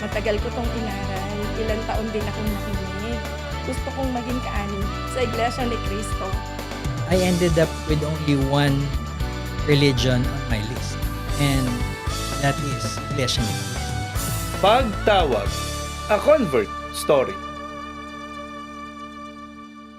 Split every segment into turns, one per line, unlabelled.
Matagal ko 'tong inaral, ilang taon din akong nakinig. Gusto kong maging kaani sa Iglesia ni Cristo.
I ended up with only one religion on my list, and that is Iglesia ni Cristo.
Pagtawag, a convert story.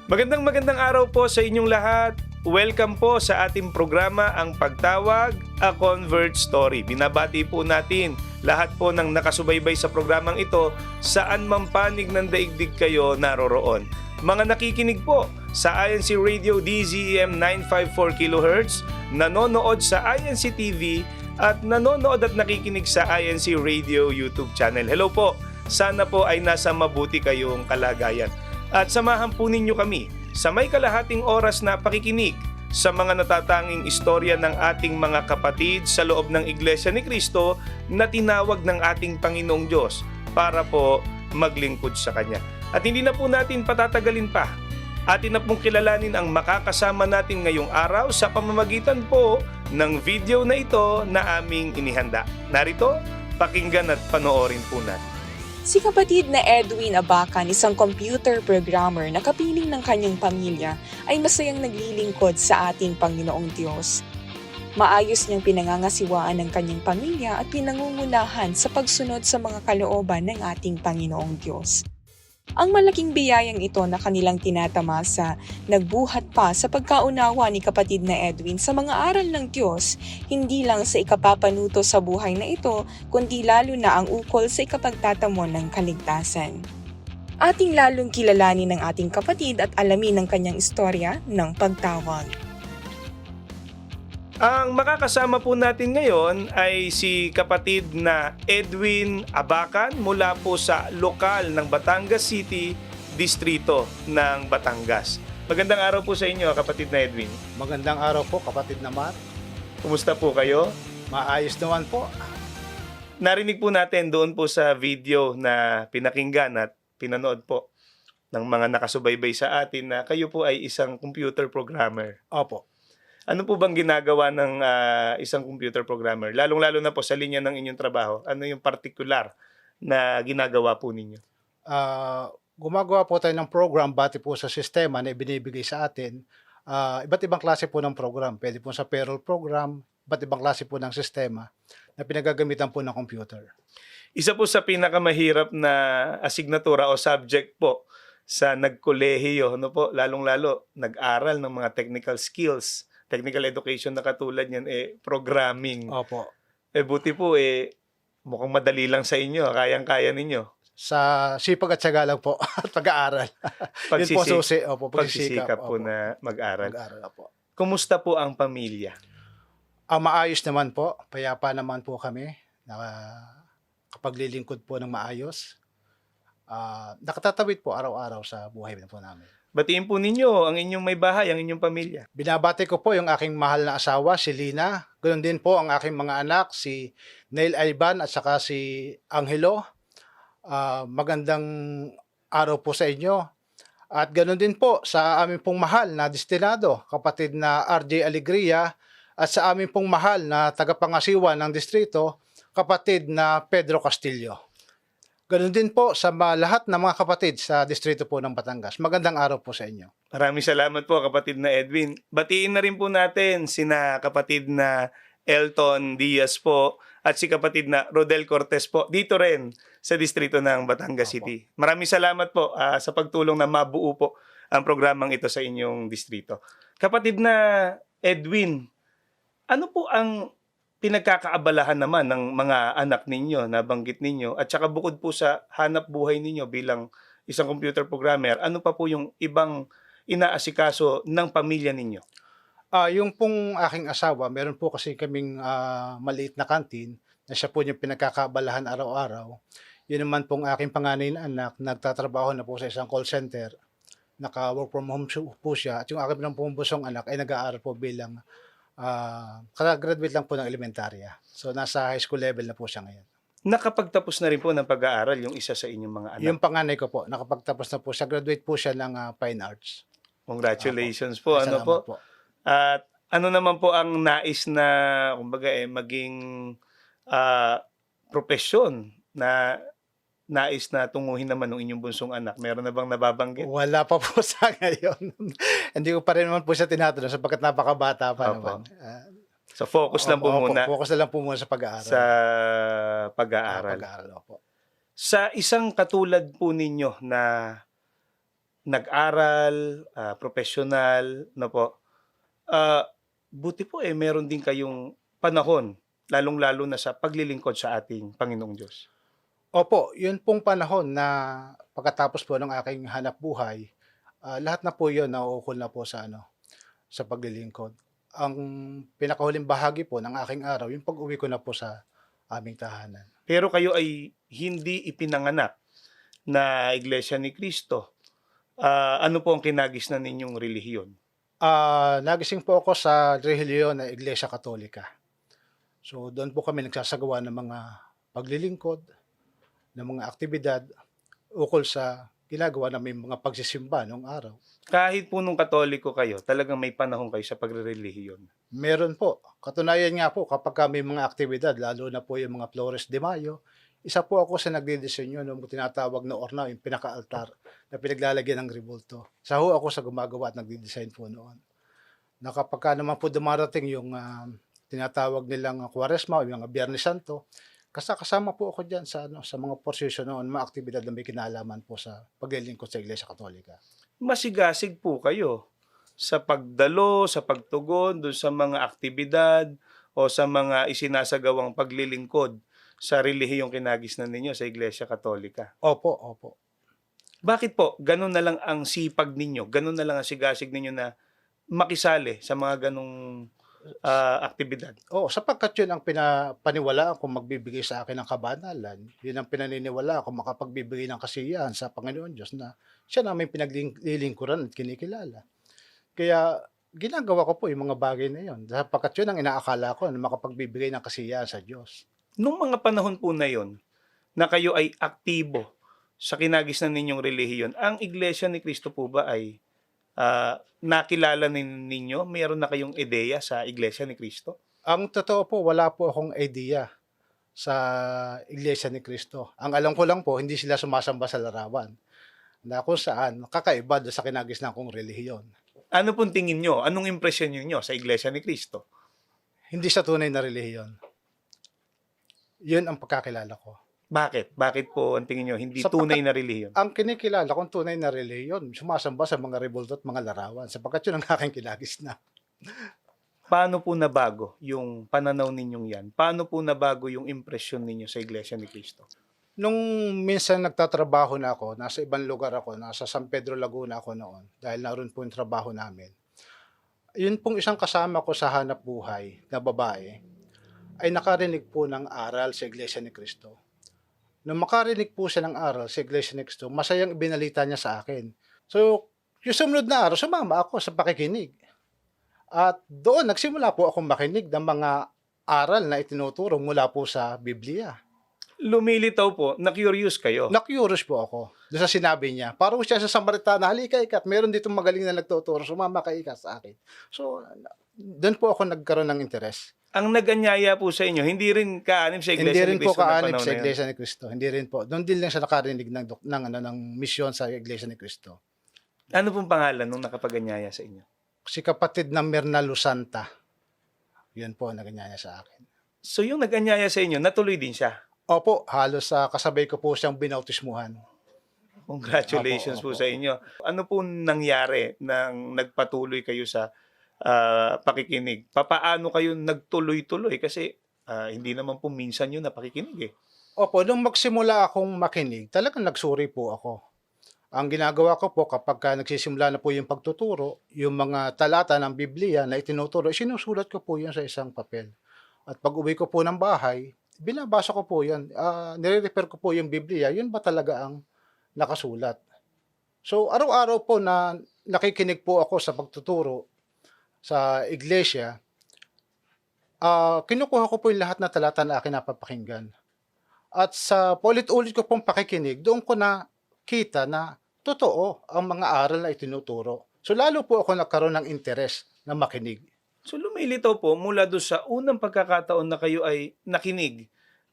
Magandang araw po sa inyong lahat. Welcome po sa ating programa Ang Pagtawag, a Convert Story. Binabati po natin lahat po ng nakasubaybay sa programang ito saan man panig ng daigdig kayo naroroon. Mga nakikinig po sa INC Radio DZEM 954 kHz, nanonood sa INC TV at nanonood at nakikinig sa INC Radio YouTube channel. Hello po, sana po ay nasa mabuti kayong kalagayan. At samahan po ninyo kami sa may kalahating oras na pakikinig sa mga natatanging istorya ng ating mga kapatid sa loob ng Iglesia ni Cristo na tinawag ng ating Panginoong Diyos para po maglingkod sa Kanya. At hindi na po natin patatagalin pa. Atin na pong kilalanin ang makakasama natin ngayong araw sa pamamagitan po ng video na ito na aming inihanda. Narito, pakinggan at panoorin po natin.
Si kapatid na Edwin Abacan, isang computer programmer na kapiling ng kanyang pamilya, ay masayang naglilingkod sa ating Panginoong Diyos. Maayos niyang pinangangasiwaan ng kanyang pamilya at pinangungunahan sa pagsunod sa mga kalooban ng ating Panginoong Diyos. Ang malaking biyayang ito na kanilang tinatamasa, nagbuhat pa sa pagkaunawa ni kapatid na Edwin sa mga aral ng Diyos, hindi lang sa ikapapanuto sa buhay na ito, kundi lalo na ang ukol sa ikapagtatamon ng kaligtasan. Ating lalong kilalanin ng ating kapatid at alamin ang kanyang istorya ng pagtawag.
Ang makakasama po natin ngayon ay si kapatid na Edwin Abacan mula po sa lokal ng Batangas City, distrito ng Batangas. Magandang araw po sa inyo, kapatid na Edwin.
Magandang araw po, kapatid naman.
Kumusta po kayo?
Maayos naman po.
Narinig po natin doon po sa video na pinakinggan at pinanood po ng mga nakasubaybay sa atin na kayo po ay isang computer programmer.
Opo.
Ano po bang ginagawa ng isang computer programmer? Lalong-lalo na po sa linya ng inyong trabaho. Ano yung particular na ginagawa po ninyo?
Gumagawa po tayo ng program base po sa sistema na ibinibigay sa atin. Iba't ibang klase po ng program. Pwede po sa payroll program, iba't ibang klase po ng sistema na pinagagamitan po ng computer.
Isa po sa pinakamahirap na asignatura o subject po sa nagkolehiyo, ano po, lalong-lalo nag-aral ng mga technical skills, technical education na katulad niyan, programming.
Opo.
Buti po, mukhang madali lang sa inyo, kayang-kaya ninyo.
Sa sipag at syaga lang po at pag-aaral. Yun po susi. Opo,
pagsisikap po
opo.
na mag-aral.
Mag-aaral po.
Kumusta po ang pamilya?
Maayos naman po. Payapa naman po kami. Kapaglilingkod po ng maayos. Nakatatawid po araw-araw sa buhay po namin.
Batiin po ninyo ang inyong may bahay, ang inyong pamilya.
Binabati ko po yung aking mahal na asawa, si Lina. Ganoon din po ang aking mga anak, si Neil Ivan at saka si Angelo. Magandang araw po sa inyo. At ganoon din po sa aming pong mahal na destinado, kapatid na RJ Alegria, at sa aming pong mahal na tagapangasiwa ng distrito, kapatid na Pedro Castillo. Ganoon din po sa lahat ng mga kapatid sa distrito po ng Batangas. Magandang araw po sa inyo.
Maraming salamat po, kapatid na Edwin. Batiin na rin po natin sina kapatid na Elton Diaz po at si kapatid na Rodel Cortez po dito rin sa distrito ng Batangas City. Maraming salamat po sa pagtulong na mabuo po ang programang ito sa inyong distrito. Kapatid na Edwin, ano po ang pinagkakaabalahan naman ng mga anak ninyo, nabanggit ninyo, at saka bukod po sa hanap buhay ninyo bilang isang computer programmer, ano pa po yung ibang inaasikaso ng pamilya ninyo?
Yung pong aking asawa, meron po kasi kaming maliit na kantin na siya po yung pinagkakaabalahan araw-araw. Yun naman pong aking panganay na anak, nagtatrabaho na po sa isang call center. Naka-work from home po siya. At yung aking pong busong anak ay nag-aaral po bilang graduate lang po ng elementarya. So nasa high school level na po siya ngayon.
Nakapagtapos na rin po ng pag-aaral yung isa sa inyong mga anak.
Yung panganay ko po, nakapagtapos na po siya. Graduate po siya ng Fine Arts.
Congratulations po. Ano
Salamat
po? At ano naman po ang nais na kumbaga maging profesyon na nais na tunguhin naman ng inyong bunsong anak? Meron na bang nababanggit?
Wala pa po sa ngayon. Hindi ko pa rin naman po siya tinatanong sapagkat napakabata pa
Opo.
naman.
So focus lang po
Opo,
muna
focus na lang po muna sa pag-aaral.
sa pag-aaral.
Pag-aaral, opo.
Sa isang katulad po ninyo na nag-aral, professional, na po, buti po meron din kayong panahon, lalong-lalo na sa paglilingkod sa ating Panginoong Diyos.
Opo, yun pong panahon na pagkatapos po ng aking hanap buhay, lahat na po yun nauukol na po sa sa paglilingkod. Ang pinakahuling bahagi po ng aking araw, yung pag-uwi ko na po sa aming tahanan.
Pero kayo ay hindi ipinanganak na Iglesia ni Cristo. Ano po ang kinagisnan ninyong relihiyon?
Nagising po ako sa relihiyon na Iglesia Katolika. So doon po kami nagsasagawa ng mga paglilingkod, ng mga aktibidad ukol sa ginagawa namin mga pagsisimba noong araw.
Kahit po nung Katoliko kayo, talagang may panahon kayo sa pagrerelihiyon.
Meron po. Katunayan nga po kapag may mga aktibidad, lalo na po yung mga Flores de Mayo, isa po ako sa nagdidisenyo ng tinatawag na ornaw, yung pinaka-altar na pinaglalagyan ng rebulto. Isa ho ako sa gumagawa at nagdidesign po noon. Na kapag naman po dumarating yung tinatawag nilang Kwaresma o yung Biyernes Santo, kasama po ako dyan sa mga posisyon noon, mga aktibidad na may kinalaman po sa paglilingkod sa Iglesia Katolika.
Masigasig po kayo sa pagdalo, sa pagtugon, doon sa mga aktibidad o sa mga isinasagawang paglilingkod sa relihiyong kinagisnan ninyo sa Iglesia Katolika.
Opo, opo.
Bakit po? Ganun na lang ang sipag ninyo, ganun na lang ang sigasig ninyo na makisali sa mga ganung aktibidad.
Sapagkat yun ang paniwalaan kung magbibigay sa akin ng kabanalan. Yun ang pinaniniwalaan kung makapagbibigay ng kasiyahan sa Panginoon Diyos na siya namin pinaglilingkuran at kinikilala. Kaya ginagawa ko po yung mga bagay na yun. Sapagkat yun ang inaakala ko na makapagbibigay ng kasiyahan sa Diyos.
Nung mga panahon po na yon na kayo ay aktibo sa kinagisnan ninyong relihiyon, ang Iglesia ni Cristo po ba ay nakilala ninyo? Meron na kayong ideya sa Iglesia ni Cristo?
Ang totoo po, wala po akong idea sa Iglesia ni Cristo. Ang alam ko lang po, hindi sila sumasamba sa larawan. Na kung saan, kakaiba doon sa kinagisnan kong relihiyon.
Ano pong tingin nyo? Anong impresyon nyo sa Iglesia ni Cristo?
Hindi sa tunay na relihiyon. Yun ang pagkakilala ko.
Bakit? Bakit po ang tingin nyo hindi
Sapagkat
tunay na relihiyon?
ang kinikilala kong tunay na relihiyon, sumasamba sa mga rebulto at mga larawan, sapagkat yun ang aking kinagisnan.
Paano po nabago yung pananaw ninyong yan? Paano po nabago yung impresyon ninyo sa Iglesia ni Cristo?
Nung minsan nagtatrabaho na ako, nasa ibang lugar ako, nasa San Pedro Laguna ako noon, dahil naroon po yung trabaho namin. Yun pong isang kasama ko sa hanap buhay na babae, ay nakarinig po ng aral sa Iglesia ni Cristo. Nung makarinig po siya ng aral sa Iglesia ni Cristo, masayang ibinalita niya sa akin. So, yung sumunod na araw, sumama ako sa pakikinig. At doon, nagsimula po akong makinig ng mga aral na itinuturo mula po sa Biblia.
Lumilitaw po, na-curious kayo.
Na-curious po ako doon sa sinabi niya. Parang siya sa Samaritana, halika ikat, meron dito magaling na nagtuturo, sumama ka ikat sa akin. So, doon po ako nagkaroon ng interes.
Ang nag-anyaya po sa inyo, hindi rin kaanib sa
Hindi
Iglesia
rin
ni
po
Cristo na
kaanib
panahon
sa
na yun?
Iglesia ni Cristo. Hindi rin po. Doon din lang siya nakarinig ng misyon sa Iglesia ni Cristo.
Ano pong pangalan nung nakapag-anyaya sa inyo?
Si kapatid na Mirna Lusanta. Yun po ang naganyaya sa akin.
So yung nag-anyaya sa inyo, natuloy din siya.
Opo, halos kasabay ko po siyang binautismuhan.
Congratulations
Opo,
po
opo.
sa inyo. Ano po nangyari nang nagpatuloy kayo sa pakikinig? Papaano kayo nagtuloy-tuloy? Kasi hindi naman po minsan yun na pakikinig eh.
Opo, nung magsimula akong makinig, talagang nagsuri po ako. Ang ginagawa ko po kapag nagsisimula na po yung pagtuturo, yung mga talata ng Biblia na itinuturo, sinusulat ko po yun sa isang papel. At pag uwi ko po ng bahay, binabasa ko po yun. Nire-refer ko po yung Biblia, yun ba talaga ang nakasulat. So araw-araw po na nakikinig po ako sa pagtuturo sa iglesia, kinukuha ko po yung lahat na talata na akin napapakinggan. At sa paulit-ulit ko pong pakikinig, doon ko na kita na totoo ang mga aral na itinuturo. So lalo po ako nagkaroon ng interes na makinig.
So lumilitaw po mula doon sa unang pagkakataon na kayo ay nakinig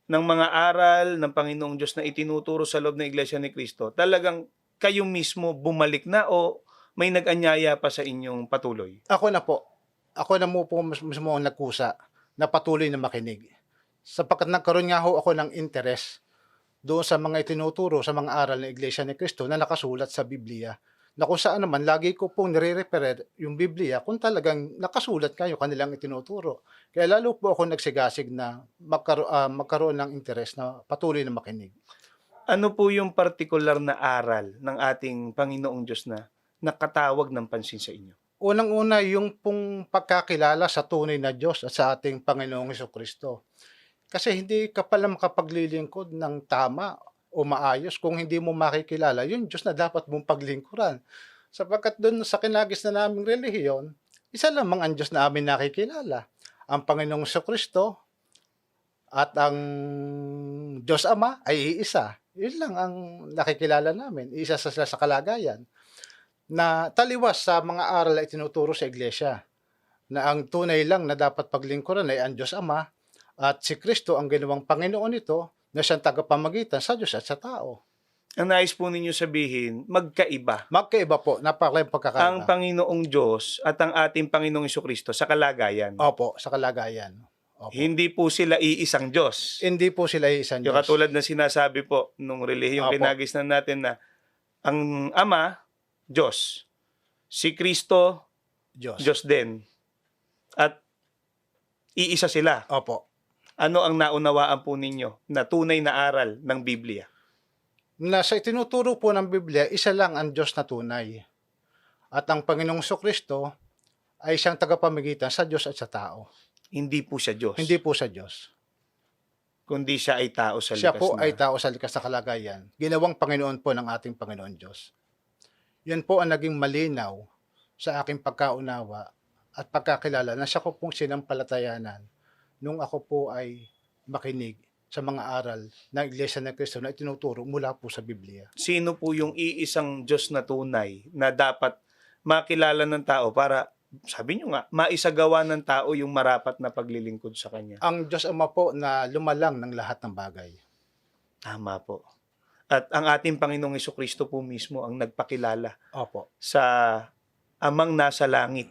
ng mga aral ng Panginoong Diyos na itinuturo sa loob ng Iglesia ni Cristo, talagang kayo mismo bumalik na o may nag-anyaya pa sa inyong patuloy?
Ako na po. Ako na mo po mismo ang nagkusa na patuloy na makinig. Sapagkat nagkaroon nga ho ako ng interest doon sa mga itinuturo sa mga aral ng Iglesia ni Cristo na nakasulat sa Biblia. Na kung saan naman, lagi ko pong nire-refer yung Biblia kung talagang nakasulat kayo kanilang itinuturo. Kaya lalo po ako nagsigasig na magkaroon ng interest na patuloy na makinig.
Ano po yung partikular na aral ng ating Panginoong Diyos na nakatawag ng pansin sa inyo?
Unang-una, yung pong pagkakilala sa tunay na Diyos at sa ating Panginoong Hesukristo. Kasi hindi ka pala makapaglilingkod ng tama o maayos kung hindi mo makikilala yung Diyos na dapat mong paglingkuran. Sapagkat doon sa kinagis na naming relihiyon, isa lamang ang Diyos na amin nakikilala. Ang Panginoong Hesukristo at ang Diyos Ama ay iisa. Yun lang ang nakikilala namin. Isa sila sa kalagayan na taliwas sa mga aral na itinuturo sa iglesia na ang tunay lang na dapat paglingkuran ay ang Diyos Ama at si Kristo ang ginawang Panginoon nito na siyang tagapamagitan sa Diyos at sa tao.
Ang nais po ninyo sabihin, magkaiba
Magkaiba po, napakalaking pagkakaiba.
ang Panginoong Diyos at ang ating Panginoong Jesucristo sa kalagayan.
Opo, sa kalagayan. Opo.
Hindi po sila iisang Diyos.
Hindi po sila isang
Yung
Diyos.
katulad na sinasabi po nung relihiyong
Opo.
kinagisnan natin na ang Ama, Diyos. Si Kristo,
Diyos.
Diyos din. At iisa sila.
Opo.
Ano ang naunawaan po ninyo na tunay na aral ng Biblia?
Na sa itinuturo po ng Biblia, isa lang ang Diyos na tunay. At ang Panginoong Hesukristo ay siyang tagapamagitan sa Diyos at sa tao.
Hindi po siya Diyos.
Hindi po sa Diyos.
Kundi siya ay tao sa likas
Siya po
na.
ay tao sa likas na kalagayan. Ginawang Panginoon po ng ating Panginoon Diyos. Yan po ang naging malinaw sa aking pagkaunawa at pagkakilala na siya ko pong sinampalatayanan nung ako po ay makinig sa mga aral ng Iglesia ng Cristo na itinuturo mula po sa Biblia.
Sino po yung iisang Diyos na tunay na dapat makilala ng tao para, sabi nyo nga, maisagawa ng tao yung marapat na paglilingkod sa Kanya?
Ang Diyos Ama po na lumalang ng lahat ng bagay.
Tama po. At ang ating Panginoong Jesucristo po mismo ang nagpakilala
Opo.
sa Amang nasa langit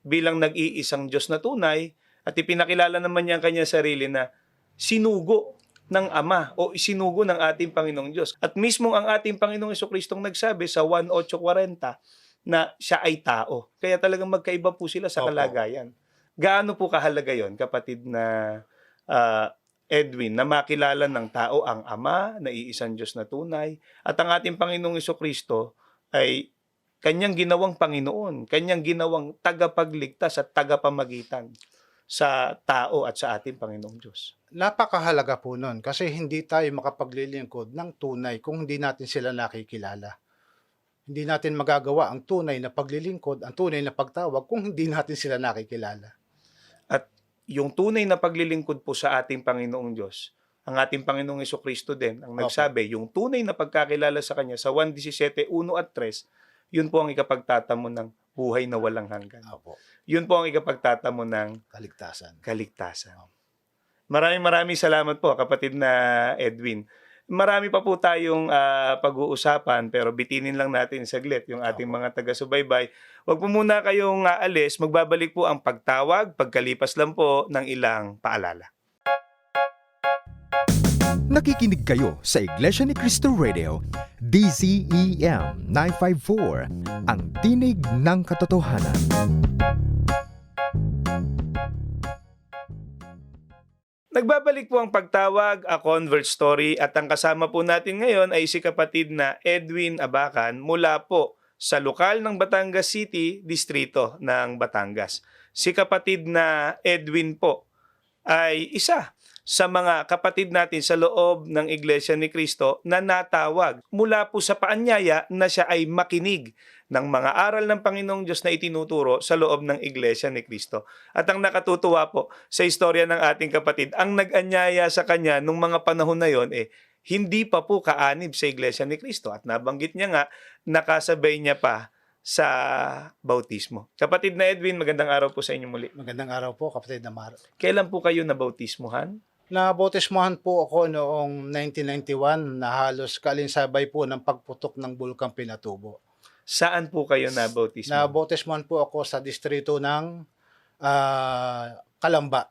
bilang nag-iisang Diyos na tunay at ipinakilala naman niya ang kanyang sarili na sinugo ng Ama o isinugo ng ating Panginoong Diyos. At mismo ang ating Panginoong Jesucristo nagsabi sa 1:8:40 na siya ay tao. Kaya talagang magkaiba po sila sa
Opo.
kalagayan. Gaano po kahalaga yon, kapatid na Edwin, na makilala ng tao ang Ama, na iisang Diyos na tunay, at ang ating Panginoong Jesucristo ay kanyang ginawang Panginoon, kanyang ginawang tagapagligtas at tagapamagitan sa tao at sa ating Panginoong Diyos.
Napakahalaga po nun kasi hindi tayo makapaglilingkod ng tunay kung hindi natin sila nakikilala. Hindi natin magagawa ang tunay na paglilingkod, ang tunay na pagtawag kung hindi natin sila nakikilala.
At yung tunay na paglilingkod po sa ating Panginoong Diyos, ang ating Panginoong Jesucristo din ang nagsabi, yung tunay na pagkakilala sa Kanya sa 1:17:1 at 3, yun po ang ikapagtatamo ng buhay na walang hanggan.
Opo.
Yun po ang ikapagtatamo ng
Kaligtasan.
kaligtasan. Maraming salamat po, kapatid na Edwin. Marami pa po tayong pag-uusapan, pero bitinin lang natin saglit yung ating mga taga-subaybay. Huwag po muna kayong aalis, magbabalik po ang pagtawag, pagkalipas lang po ng ilang paalala.
Nakikinig kayo sa Iglesia ni Cristo Radio, DZEM 954, ang tinig ng katotohanan.
Nagbabalik po ang pagtawag, A Convert Story, at ang kasama po natin ngayon ay si kapatid na Edwin Abacan mula po sa lokal ng Batangas City, distrito ng Batangas. Si kapatid na Edwin po ay isa sa mga kapatid natin sa loob ng Iglesia ni Cristo na natawag mula po sa paanyaya na siya ay makinig ng mga aral ng Panginoong Diyos na itinuturo sa loob ng Iglesia ni Cristo. At ang nakatutuwa po sa istorya ng ating kapatid, ang nag-anyaya sa kanya nung mga panahon na yon, hindi pa po kaanib sa Iglesia ni Cristo. At nabanggit niya nga, nakasabay niya pa sa bautismo. Kapatid na Edwin, magandang araw po sa inyo muli.
Magandang araw po, kapatid na Mar.
Kailan po kayo nabautismuhan?
Nabautismohan po ako noong 1991 na halos kalinsabay po ng pagputok ng Bulkang Pinatubo.
Saan po kayo nabautismo?
Nabautismohan po ako sa distrito ng Calamba.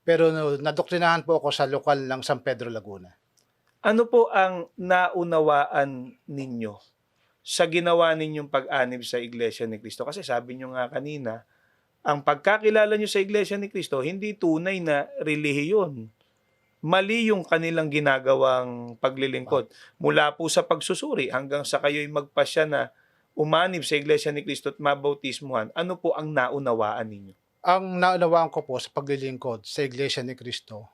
Pero nadoktrinahan po ako sa lokal ng San Pedro, Laguna.
Ano po ang naunawaan ninyo sa ginawa ninyong pag-anib sa Iglesia ni Cristo? Kasi sabi nyo nga kanina, ang pagkakilala nyo sa Iglesia ni Cristo, hindi tunay na relihiyon. Mali yung kanilang ginagawang paglilingkod. Mula po sa pagsusuri hanggang sa kayo'y magpasya na umanib sa Iglesia ni Cristo at mabautismuhan, ano po ang naunawaan ninyo?
Ang naunawaan ko po sa paglilingkod sa Iglesia ni Cristo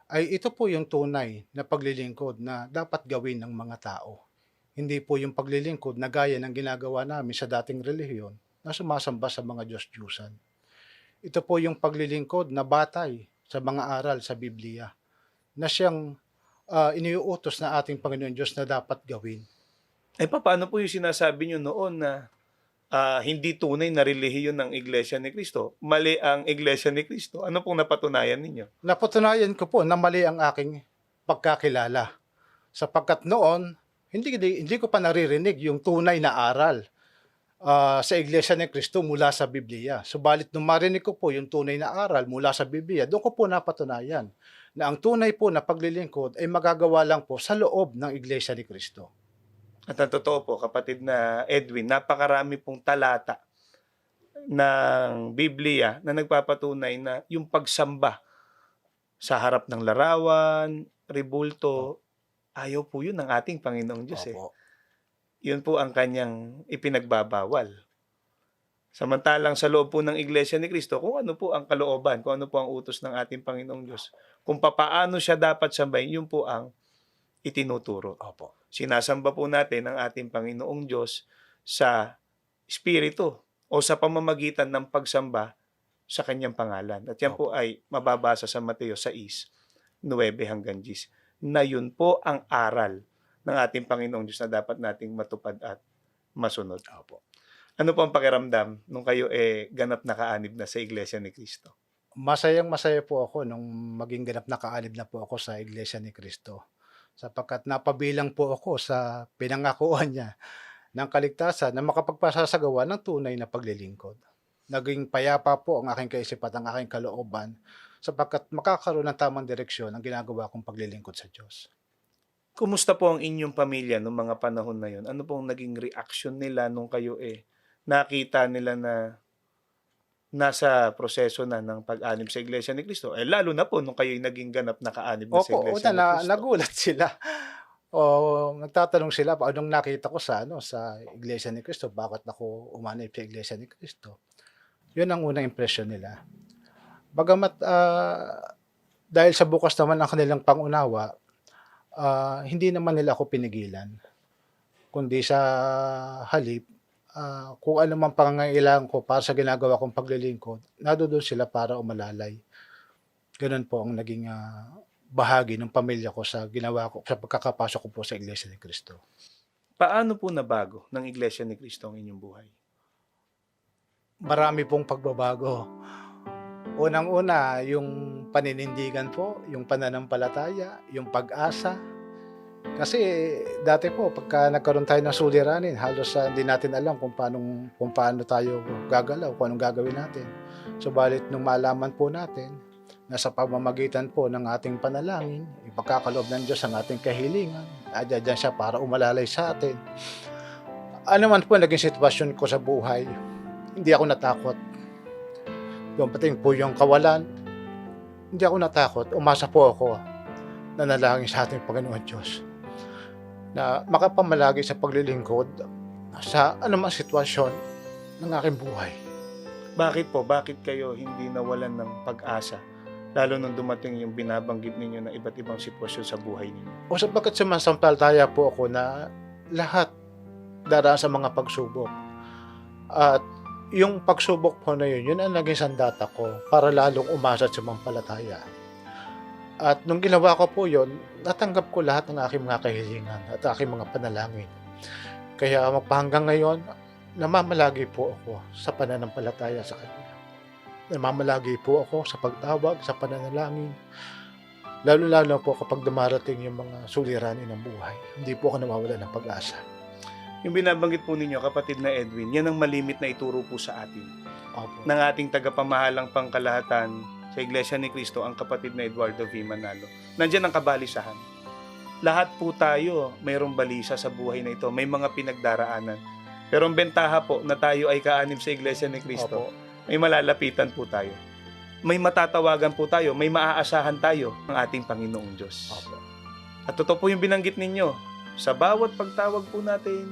ay ito po yung tunay na paglilingkod na dapat gawin ng mga tao. Hindi po yung paglilingkod na gaya ng ginagawa namin sa dating relihiyon na sumasamba sa mga Diyos-Diyusan. Ito po yung paglilingkod na batay sa mga aral sa Biblia na siyang iniuutos na ating Panginoon Diyos na dapat gawin.
Paano po yung sinasabi nyo noon na hindi tunay na relihiyon ng Iglesia ni Cristo? Mali ang Iglesia ni Cristo. Ano pong napatunayan ninyo?
Napatunayan ko po na mali ang aking pagkakilala. Sapagkat noon, hindi ko pa naririnig yung tunay na aral sa Iglesia ni Cristo mula sa Biblia. Subalit nung marinig ko po yung tunay na aral mula sa Biblia, doon ko po napatunayan na ang tunay po na paglilingkod ay magagawa lang po sa loob ng Iglesia ni Cristo.
At ang totoo po, kapatid na Edwin, napakarami pong talata ng Biblia na nagpapatunay na yung pagsamba sa harap ng larawan, ribulto, ayaw po yun ng ating Panginoong Diyos.
Opo.
Yun po ang kanyang ipinagbabawal. Samantalang sa loob po ng Iglesia ni Cristo, kung ano po ang kalooban, kung ano po ang utos ng ating Panginoong Diyos, kung papaano siya dapat sambahin, yun po ang itinuturo.
Opo.
Sinasamba po natin ang ating Panginoong Diyos sa Espiritu o sa pamamagitan ng pagsamba sa kanyang pangalan. At yan po ay mababasa sa Mateo 6:9 hanggang 10, na yun po ang aral ng ating Panginoong Diyos na dapat nating matupad at masunod.
Opo.
Ano po ang pakiramdam nung kayo ganap na kaanib na sa Iglesia ni Cristo?
Masayang-masaya po ako nung maging ganap na kaanib na po ako sa Iglesia ni Cristo. Sapagkat napabilang po ako sa pinangakuan niya ng kaligtasan na makapagpasasagawa ng tunay na paglilingkod. Naging payapa po ang aking kaisipan at ang aking kalooban sapagkat makakaroon ng tamang direksyon ang ginagawa kong paglilingkod sa Diyos.
Kumusta po ang inyong pamilya noong mga panahon na yun? Ano pong naging reaction nila nung kayo nakita nila na nasa proseso na ng pag-anib sa Iglesia ni Cristo? Lalo na po nung kayo'y naging ganap na kaanib na sa
Opo,
Iglesia ni Cristo.
nagulat sila. Nagtatanong sila anong nakita ko sa Iglesia ni Cristo, bakit ako umanib sa Iglesia ni Cristo. Yun ang unang impression nila. Bagamat dahil sa bukas naman ang kanilang pangunawa, hindi naman nila ako pinigilan. Kundi sa halip, kung ano man pangangailangan ko para sa ginagawa kong paglilingkod, nandoon sila para umalalay. Ganun po ang naging bahagi ng pamilya ko sa ginawa ko, sa pagkakapasok ko po sa Iglesia ni Cristo.
Paano po nabago ng Iglesia ni Cristo ang inyong buhay?
Marami pong pagbabago. Unang-una, yung paninindigan po, yung pananampalataya, yung pag-asa. Kasi dati po, pagka nagkaroon tayo ng suliranin, halos hindi natin alam kung paano tayo gagalaw, kung anong gagawin natin. Subalit nung malaman po natin, na sa pamamagitan po ng ating panalangin, ipagkakaloob ng Diyos ang ating kahilingan, adyan siya para umalalay sa atin. Ano man po naging sitwasyon ko sa buhay, hindi ako natakot. Yung pating po yung kawalan, hindi ako natakot. Umasa po ako na nalangin sa ating Panginoon Diyos na makapamalagi sa paglilingkod sa anumang sitwasyon ng aking buhay.
Bakit po? Bakit kayo hindi nawalan ng pag-asa? Lalo nung dumating yung binabanggit ninyo ng iba't ibang sitwasyon sa buhay ninyo.
O sapagkat sumasampalataya po ako na lahat daraan sa mga pagsubok. At yung pagsubok po na yun ang naging sandata ko para lalong umasa at sumampalataya. At nung ginawa ko po yun, natanggap ko lahat ng aking mga kahilingan at aking mga panalangin. Kaya magpahanggang ngayon, namamalagi po ako sa pananampalataya sa Kanya. Namamalagi po ako sa pagtawag, sa pananalangin, Lalo-lalo po kapag dumarating yung mga suliranin ng buhay. Hindi po ako nawawala ng pag-asa.
Yung binabanggit po ninyo, kapatid na Edwin, yan ang malimit na ituro po sa atin
Opo.
ng ating tagapamahalang pangkalahatan sa Iglesia ni Cristo, ang kapatid na Eduardo V. Manalo. Nandiyan ang kabalisahan. Lahat po tayo mayroong balisa sa buhay na ito. May mga pinagdaraanan. Pero ang bentaha po na tayo ay kaanib sa Iglesia ni Cristo,
Opo.
may malalapitan po tayo. May matatawagan po tayo, may maaasahan tayo ng ating Panginoong Diyos.
Opo.
At totoo po yung binanggit ninyo, sa bawat pagtawag po natin,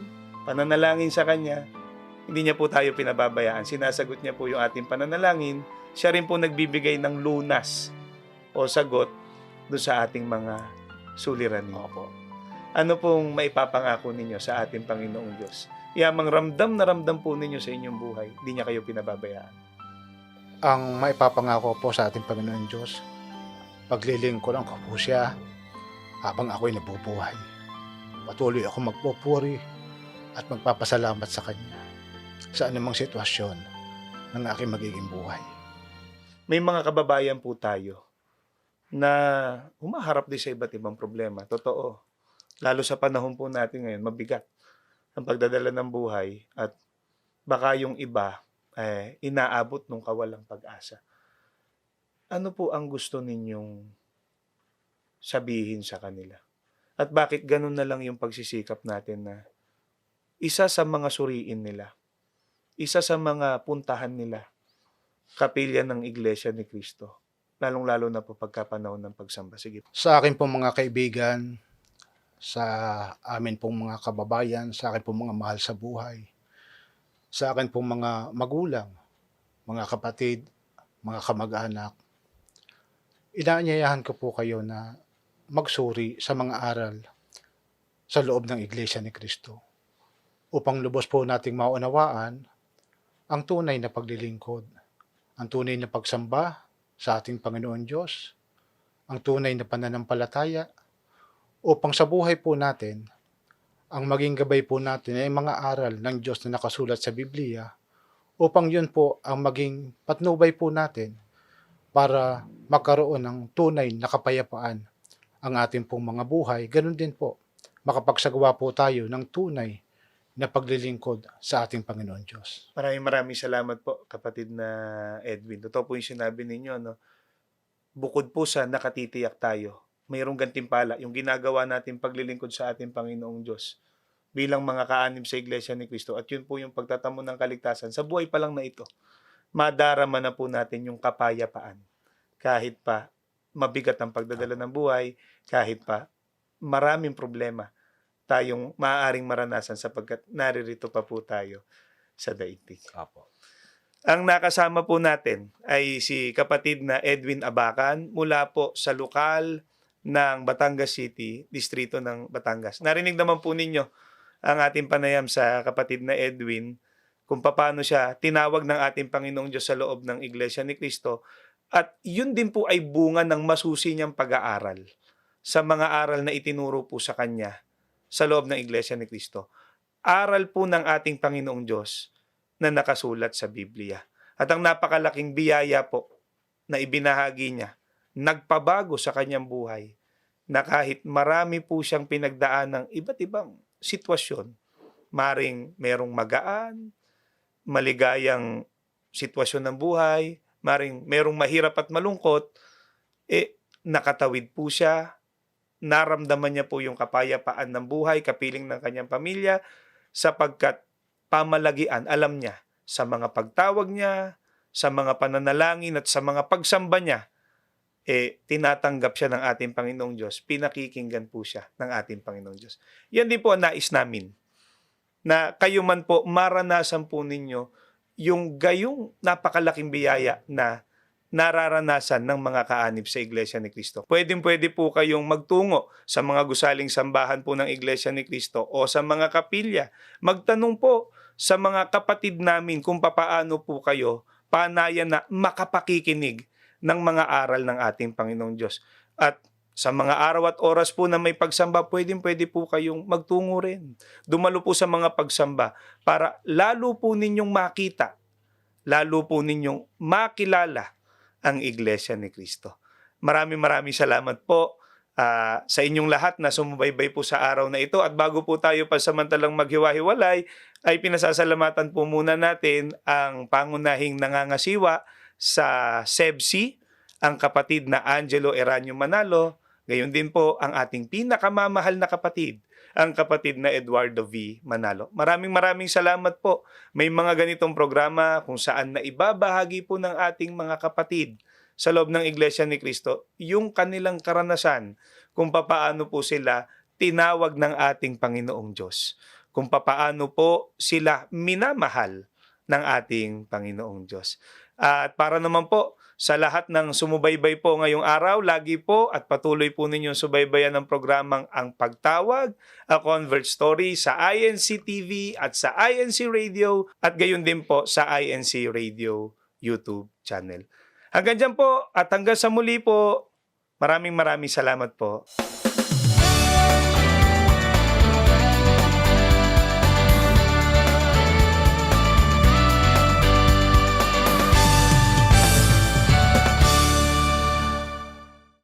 pananalangin sa Kanya, hindi niya po tayo pinababayaan. Sinasagot niya po yung ating pananalangin. Siya rin po nagbibigay ng lunas o sagot doon sa ating mga suliranin.
Opo.
Ano pong maipapangako ninyo sa ating Panginoong Diyos? Yamang ramdam na ramdam po ninyo sa inyong buhay, hindi niya kayo pinababayaan.
Ang maipapangako po sa ating Panginoon Diyos, paglilingkuran ko po siya habang ako'y nabubuhay. Patuloy ako magpupuri at magpapasalamat sa Kanya sa anumang sitwasyon ng aking magiging buhay.
May mga kababayan po tayo na humaharap din sa iba't ibang problema. Totoo. Lalo sa panahon po natin ngayon, mabigat ang pagdadala ng buhay at baka yung iba inaabot ng kawalang pag-asa. Ano po ang gusto ninyong sabihin sa kanila? At bakit ganun na lang yung pagsisikap natin na isa sa mga suriin nila, isa sa mga puntahan nila, kapilya ng Iglesia ni Cristo, lalong-lalo na po pagkapanahon ng pagsamba. Sige po.
Sa akin pong mga kaibigan, sa amin pong mga kababayan, sa akin pong mga mahal sa buhay, sa akin pong mga magulang, mga kapatid, mga kamag-anak, inaanyayahan ko po kayo na magsuri sa mga aral sa loob ng Iglesia ni Cristo upang lubos po nating maunawaan ang tunay na paglilingkod, ang tunay na pagsamba sa ating Panginoon Diyos, ang tunay na pananampalataya, upang sa buhay po natin, ang maging gabay po natin ay mga aral ng Diyos na nakasulat sa Biblia, upang yun po ang maging patnubay po natin para magkaroon ng tunay na kapayapaan ang ating pong mga buhay. Ganun din po, makapagsagawa po tayo ng tunay na paglilingkod sa ating Panginoon Diyos.
Maraming salamat po, kapatid na Edwin. Totoo po yung sinabi ninyo, no? Bukod po sa nakatitiyak tayo, mayroong gantimpala, yung ginagawa natin paglilingkod sa ating Panginoong Diyos bilang mga kaanib sa Iglesia ni Cristo. At yun po yung pagtatamo ng kaligtasan. Sa buhay pa lang na ito, madarama na po natin yung kapayapaan. Kahit pa mabigat ang pagdadala ng buhay, kahit pa maraming problema tayong maaaring maranasan sapagkat naririto pa po tayo sa daigdig.
Apo.
Ang nakasama po natin ay si kapatid na Edwin Abacan mula po sa lokal ng Batangas City, distrito ng Batangas. Narinig naman po ninyo ang ating panayam sa kapatid na Edwin kung paano siya tinawag ng ating Panginoong Diyos sa loob ng Iglesia ni Cristo. At yun din po ay bunga ng masusi niyang pag-aaral sa mga aral na itinuro po sa kanya sa loob ng Iglesia ni Cristo. Aral po ng ating Panginoong Diyos na nakasulat sa Biblia. At ang napakalaking biyaya po na ibinahagi niya, nagpabago sa kanyang buhay, na kahit marami po siyang pinagdaan ng iba't ibang sitwasyon, maring merong magaan, maligayang sitwasyon ng buhay, maring merong mahirap at malungkot, nakatawid po siya, naramdaman niya po yung kapayapaan ng buhay, kapiling ng kanyang pamilya, sapagkat pamalagian, alam niya, sa mga pagtawag niya, sa mga pananalangin at sa mga pagsamba niya, tinatanggap siya ng ating Panginoong Diyos, pinakikinggan po siya ng ating Panginoong Diyos. Yan din po ang nais namin, na kayo man po maranasan po ninyo yung gayong napakalaking biyaya na nararanasan ng mga kaanib sa Iglesia ni Cristo. Pwede po kayong magtungo sa mga gusaling sambahan po ng Iglesia ni Cristo o sa mga kapilya. Magtanong po sa mga kapatid namin kung papaano po kayo panayan na makapakikinig ng mga aral ng ating Panginoong Diyos. At sa mga araw at oras po na may pagsamba, pwede po kayong magtungo rin. Dumalo po sa mga pagsamba para lalo po ninyong makita, lalo po ninyong makilala ang Iglesia ni Cristo. Maraming salamat po sa inyong lahat na sumubaybay po sa araw na ito. At bago po tayo pasamantalang maghiwa-hiwalay, ay pinasasalamatan po muna natin ang pangunahing nangangasiwa sa SEBC, ang kapatid na Angelo Eranio Manalo, gayon din po ang ating pinakamamahal na kapatid, ang kapatid na Eduardo V. Manalo. Maraming salamat po. May mga ganitong programa kung saan na ibabahagi po ng ating mga kapatid sa loob ng Iglesia ni Cristo yung kanilang karanasan kung papaano po sila tinawag ng ating Panginoong Diyos, kung papaano po sila minamahal ng ating Panginoong Diyos. At para naman po sa lahat ng sumubaybay po ngayong araw, lagi po at patuloy po ninyong subaybayan ng programang Ang Pagtawag, A Convert Story sa INC TV at sa INC Radio at gayon din po sa INC Radio YouTube channel. Hanggang dyan po at hanggang sa muli po, maraming salamat po.